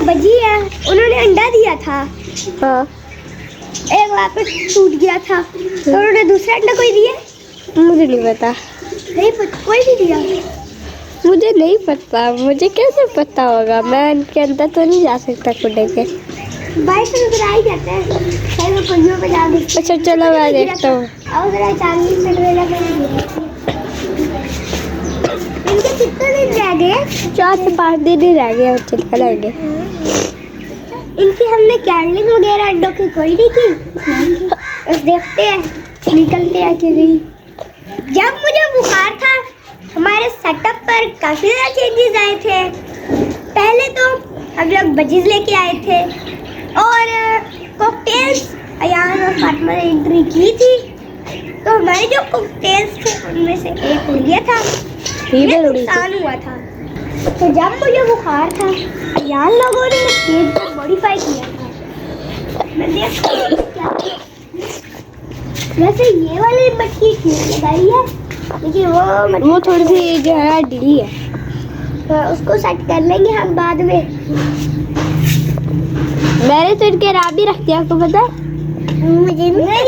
बजी है उन्होंने अंडा दिया था। हाँ एक वहाँ पे टूट गया था तो उन्होंने दूसरा अंडा कोई दिया? मुझे नहीं पता। नहीं कोई भी दिया? मुझे नहीं पता, मुझे कैसे पता होगा? मैं इनके अंदर तो नहीं जा सकता कुड़े के। बाइक से उधर आ ही जाते हैं, शायद वो कुंजियों पे जा भी। अच्छा चलो मैं देखता हूँ। और उधर चांदी से ड्रेला इनके कितने दिन रह गए? 4 से 5 दिन ही रह गए और चल जाएंगे। इनकी हमने कैंडलिंग वगैरह अंडों की कोई नहीं की। बस देखते हैं निकलते हैं कि नहीं। जब मुझे बुखार था हमारे सेटअप पर काफ़ी ज़्यादा चेंजेस आए थे। पहले तो हम लोग बजीज लेके आए थे और कॉकटेल्स अयान और फातिमा ने एंट्री की थी, तो हमारे जो कॉकटेल्स थे उनमें से एक हो गया था, ये नुकसान हुआ था। तो जब मुझे बुखार था अयान लोगों ने केक को मॉडिफाई किया था। मैंने क्या वैसे ये वाली मटकी ठीक लगाई है, लेकिन वो थोड़ी सी जो है ढीली है, तो उसको सेट कर लेंगे हम बाद में। मैंने तो इनके नाम भी रख दिया, आपको पता है? मुझे नहीं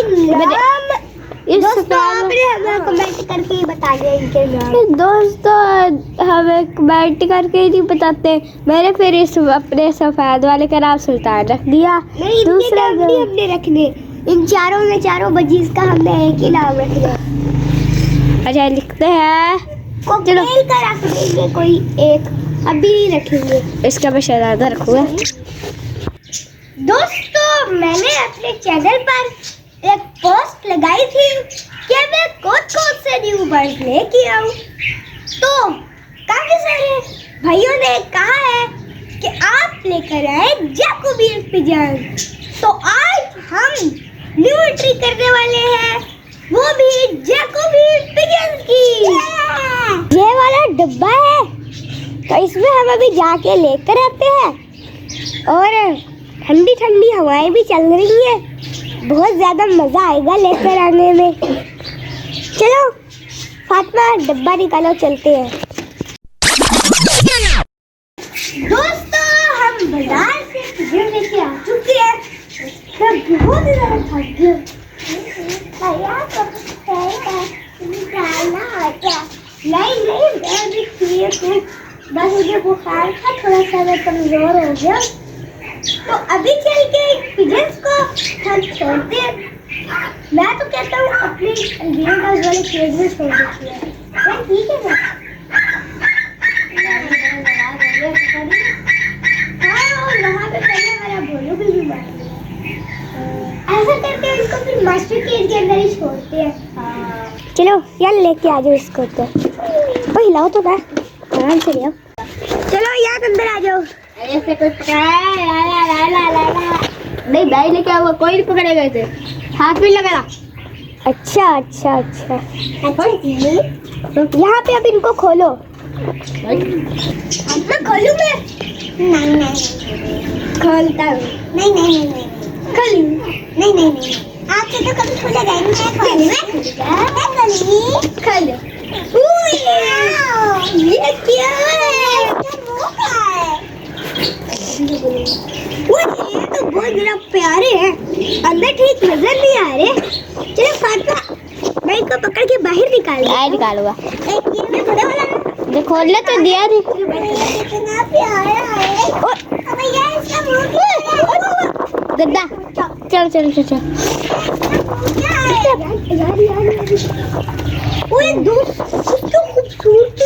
इस दोस्तों आपने हमें कमेंट करके ही बता दिया इनके नाम। दोस्तों हमें कमेंट करके ही नहीं बताते। मैंने फिर इस अपने सफेद वाले का नाम सुल्तान रख दिया। नहीं दूसरा नहीं हमने रखने, इन चारों में चारों बजीज का हमने एक ही नाम रख दिया। अच्छा लिखते हैं कॉकटेल का रख देंगे कोई एक, अभी नहीं रखेंगे। इसका मैं शहजादा रखूंगा। दोस्तों मैंने अपने चैनल पर एक पोस्ट लगाई थी कि मैं कौन से न्यू बर्ड लेके आऊं, तो काफी सारे भाइयों ने कहा है कि आप लेकर आए जैकोबियन पिजन। तो आज हम न्यू एंट्री करने वाले हैं, वो भी जैकोबियन पिजन की। ये वाला डब्बा है तो इसमें हम अभी जाके लेकर आते हैं और ठंडी ठंडी हवाएं भी चल रही है, बहुत ज़्यादा मज़ा आएगा लेकर आने में। चलो फातिमा डब्बा निकालो, चलते हैं। दोस्तों हम बाजार से पिजन लेके आ चुके हैं, मैं बहुत ज़्यादा थक गई। नहीं मैं भी ठीक हूँ, बस मुझे बुखार था, थोड़ा सा मैं कमज़ोर हो गया, तो अभी चल के पिजन्स को हम छोड़ते हैं। मैं तो कहता हूँ अपनी ग्रीन हाउस वाले केज में छोड़ देती है। ठीक है ना? हाँ और वहाँ पे पहले हमारा भोलू भी बीमार है। ऐसा करके इनको फिर मास्टर केज के अंदर ही छोड़ते हैं। चलो यार लेके आ जाओ इसको, तो हिलाओ तो ना, आराम से ले। चलो यार अंदर आ जाओ। ऐसे कोई नहीं भाई लेके आओ, कोई नहीं पकड़ेगा इसे, हाथ में लगा। अच्छा अच्छा अच्छा यहाँ पे अब इनको खोलो। मैं खोलूं मैं? नहीं खोलता हूँ। नहीं खोलूं? नहीं आपसे तो कभी खुलेगा ही नहीं। खोलो। ये क्या है? ये तो बहुत ज़्यादा प्यारे हैं, अंदर ठीक नजर नहीं आ रहे। चलो फातिमा मैं इनको पकड़ के बाहर निकालूंगा। ये बड़ा वाला जो खोलने तो दिया नहीं। कितना प्यारा है। अब यार इसका मुंह गद्दा चल ओए दोस्त कितना खूबसूरत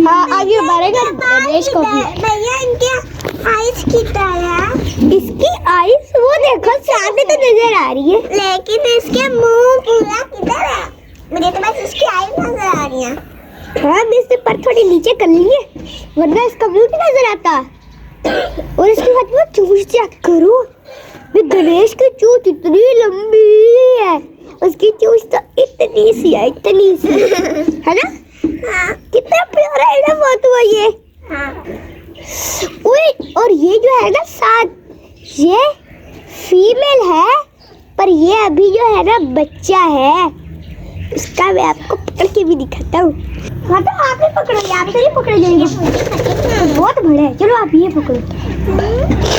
हाँ आगे बढ़ेगा देश को भी। भैया इनके आइस की तरह, इसकी आइस वो देखो सामने तो नजर आ रही है, लेकिन इसके मुंह पूरा किधर है? मुझे तो बस इसकी आइस नजर आ रही है। हाँ मैं इससे पर थोड़ी नीचे कर लिए वरना इसका मुंह नहीं नजर आता। और इसके बाद वो चूंच चेक करो, गणेश की चूंच इतनी लंबी है, उसकी चूंच तो इतनी सी है है ना? हाँ। कितना प्यारा है ना बहुत वो ये। हाँ। और ये जो है ना साथ, ये फीमेल है पर ये अभी जो है ना बच्चा है, उसका मैं आपको पकड़ के भी दिखाता हूँ। हाँ तो आपने पकड़ो, यहाँ से नहीं पकड़े जाएंगे, बहुत बड़ा है। चलो आप ये पकड़ो,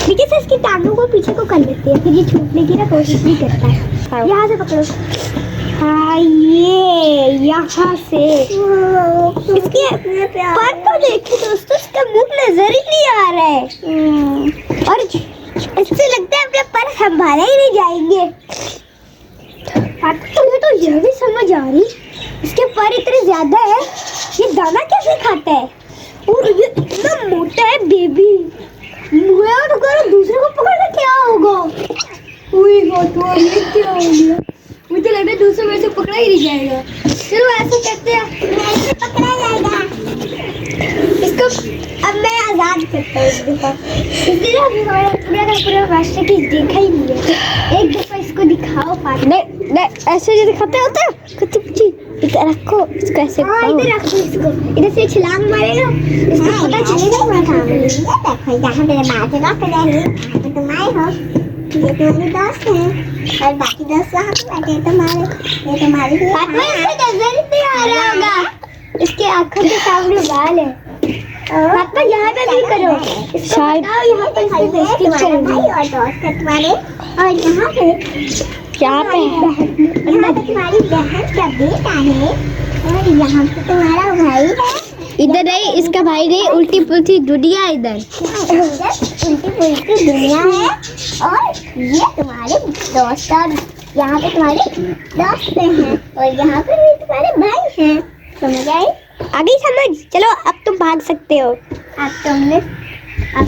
नीचे से इसकी टांगों को पीछे को कर लेते हैं, फिर ये छूटने की ना कोशिश नहीं करता है। यहाँ से पकड़ो, हाँ ये यहाँ से। इसके पर तो देखिए दोस्तों, इसका मुंह नजर ही नहीं आ रहा है, और इससे लगता है अपने पर संभाले ही नहीं जाएंगे। तुम्हें तो यह भी समझ आ रही, इसके पर इतने ज्यादा है, ये दाना कैसे खाता है, और ये इतना मोटा है बेबी। मुझे तो करो दूसरे को पकड़ना क्या होगा। तो ये क्या हो गया, मुझे लग रहा है दूसरे में से पकड़ा ही नहीं जाएगा। चलो ऐसा करते हैं, ऐसे पकड़ा जाएगा इसको। अब मैं आजाद करता हूँ इसलिए अभी हमारा पूरा रास्ते की देखा ही नहीं है। एक दफा इसको दिखाओ पार्ट। नहीं ऐसे जो दिखाते होते हैं कुछ इधर रखो, इसको ऐसे इधर रखो, इसको इधर से छलांग मारेगा, इसको पता चलेगा मैं कहाँ हूँ। देखो यहाँ मेरे माँ के पास है, तुम आए हो, ये तुम्हारे दोस्त हैं और बाकी दोस्त वहाँ पे बैठे हैं तुम्हारे, ये तुम्हारी इससे नजर नहीं आ रहा होगा, इसके आंखों के सामने बाल है। पापा यहाँ पे भी करो, इसको बताओ यहाँ पर इसकी बेइज्जती चल रही है, और दोस्त है तुम्हारे, और यहाँ पे यहाँ पे यहाँ पे तुम्हारी बहन का बेटा है, और यहाँ पे तुम्हारा भाई है। इधर नहीं, इसका भाई नहीं, उल्टी पुल्टी दुनिया इधर। उल्टी पुल्टी दुनिया है, और ये तुम्हारे दोस्त, और यहाँ पे तुम्हारे दोस्त हैं, और यहाँ पे भी तुम्हारे भाई हैं। समझ आई? आगे समझ। चलो अब तुम भाग सकते हो। अब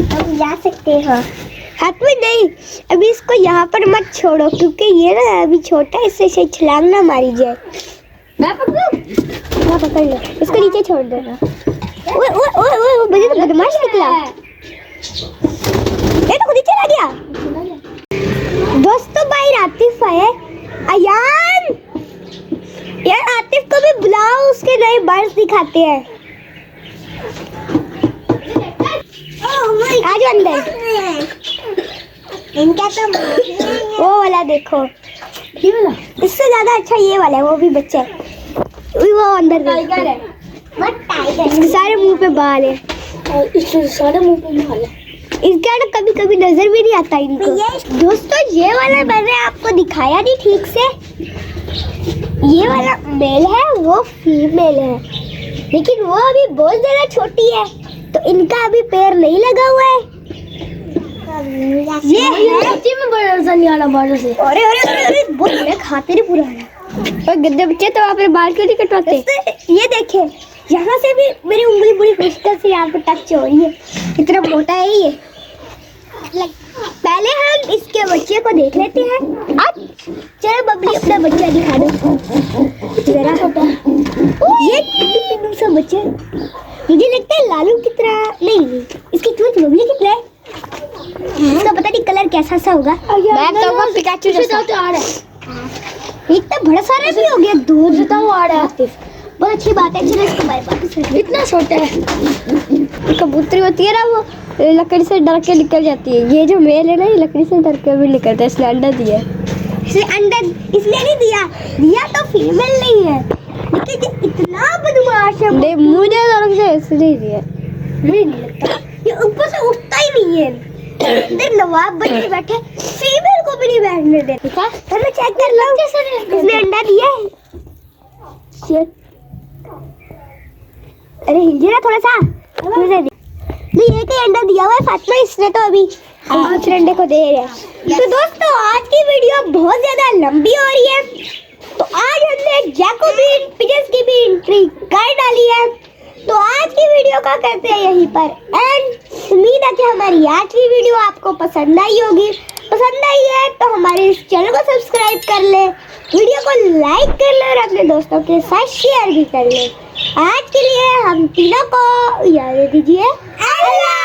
तुम जा सकते हो। हाथ में नहीं, अभी इसको यहाँ पर मत छोड़ो, क्योंकि ये ना अभी छोटा है, इससे छलांग ना मारी जाए। मैं पकड़ूं? हाँ पकड़ लो, इसको नीचे छोड़ देना। ओए ओए ओए ओए, मुझे तो बदमाश निकला, ये तो खुद ही चला गया। दोस्तों भाई आतिफ है, अयान यार आतिफ को भी बुलाओ, उसके नए बर्ड्स दिखाते हैं। आ जाओ अंदर। इनका तो वो वाला देखो, ये वाला इससे ज्यादा अच्छा ये वाला है, वो भी बच्चा है। वो अंदर टाइगर है, वो टाइगर इसके सारे मुंह पे बाल है, इसके सारे मुंह पे बाल है। इसका ना कभी कभी नजर भी नहीं आता इनको। दोस्तों ये वाला मैंने आपको दिखाया नहीं ठीक से, ये वाला मेल है, वो फीमेल है, लेकिन वो अभी बहुत ज्यादा छोटी है, तो इनका अभी पैर नहीं लगा हुआ है। ये है सच्ची में बड़ा नहीं आ रहा बालों से। अरे अरे अरे अरे बहुत बड़े खाते नहीं पूरा है। और गंदे बच्चे तो अपने बाल क्यों नहीं कटवाते? ये देखे, यहाँ से भी मेरी उंगली बड़ी मुश्किल से यहाँ पे टच हो रही है, इतना मोटा है ये। पहले हम इसके बच्चे को देख लेते हैं। अब चलो बबली अपना बच्चा दिखा दो जरा। ये पिन्नू सा बच्चा, मुझे लगता है लालू की तरह नहीं, इसकी चोंच बबली की तरह है। इसका पता नहीं कलर कैसा सा होगा। मैं तो पिकाचू जैसा आ रहा है, इतना बड़ा सारा भी हो गया, दो जूता वो आ रहा है। बहुत अच्छी बात है। चलो इसको बाय बाय। इतना छोटा है, कबूतरी होती है ना, वो लकड़ी से डर के निकल जाती है। ये जो मेल है ना, ये लकड़ी से डर के भी निकलता है, इसलिए अंडा दिया है। इसलिए अंडा इसलिए नहीं दिया तो फीमेल नहीं है, लेकिन ये इतना बदमाश है, नहीं मुझे डर से इसलिए दिया। मुझे नहीं लगता ये ऊपर से उठता ही नहीं है। इधर नवाब बन के बैठे, फीमेल को भी नहीं बैठने देता। मैं चेक कर लो, इसने अंडा दिया है। अरे हिल ना थोड़ा सा, नहीं एक ही अंडा दिया हुआ है फातिमा, इसने तो अभी दूसरे अंडे को दे रहे हैं। तो दोस्तों आज की वीडियो बहुत ज्यादा लंबी हो रही है, तो आज हमने जैकोबिन पिजन्स की भी एंट्री कर डाली है। तो आज की वीडियो का करते हैं यहीं पर एंड। उम्मीद है कि हमारी आज की वीडियो आपको पसंद आई होगी। पसंद आई है तो हमारे इस चैनल को सब्सक्राइब कर ले, वीडियो को लाइक कर ले, और अपने दोस्तों के साथ शेयर भी कर ले। आज के लिए हम तीनों को याद दीजिए, अल्लाह।